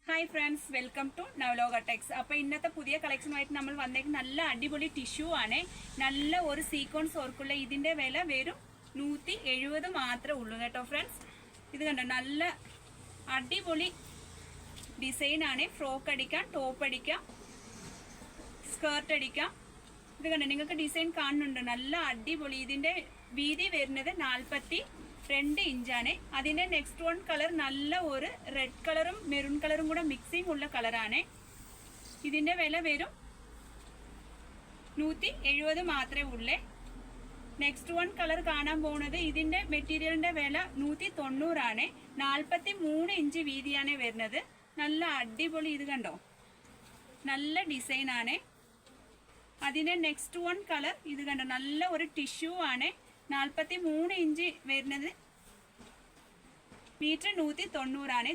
Hi friends, welcome to Navaloka techs. അപ്പോൾ ഇന്നത്തെ പുതിയ കളക്ഷനുമായിട്ട് നമ്മൾ വന്നേക്കുന്ന നല്ല അടിപൊളി ടിഷ്യൂ ആണ്. നല്ല ഒരു സീക്വൻസ് വർക്കുള്ള ഇതിന്റെ വില വെറും 170 മാത്രമേ ഉള്ളൂ കേട്ടോ ഫ്രണ്ട്സ്. ഇത് കണ്ടോ, നല്ല അടിപൊളി ഡിസൈൻ ആണ്. ഫ്രോക്ക് അടിക്കാം, ടോപ്പ് അടിക്കാം, സ്കേർട്ട് അടിക്കാം. ഇത് കണ്ടോ, നിങ്ങൾക്ക് ഡിസൈൻ കാണുന്നുണ്ട്. നല്ല അടിപൊളി. ഇതിന്റെ വീതി വരുന്നത് 42 ഇഞ്ചാണ്. അതിന്റെ നെക്സ്റ്റ് വൺ കളർ നല്ല ഒരു റെഡ് കളറും മെറൂൺ കളറും കൂടെ മിക്സിംഗ് ഉള്ള കളറാണ്. ഇതിന്റെ വില വരും 170 മാത്രമേ ഉള്ളേ. നെക്സ്റ്റ് വൺ കളർ കാണാൻ പോകുന്നത് ഇതിന്റെ മെറ്റീരിയലിന്റെ വില 190 ആണ്. 43 ഇഞ്ച് വീതിയാണ് വരുന്നത്. നല്ല അടിപൊളി. ഇത് കണ്ടോ, നല്ല ഡിസൈൻ ആണ്. അതിന്റെ നെക്സ്റ്റ് വൺ കളർ ഇത് കണ്ടോ, നല്ല ഒരു ടിഷ്യൂ ആണ്. 43 ഇഞ്ച് വരുന്നത്. മീറ്റർ 190 ആണ്.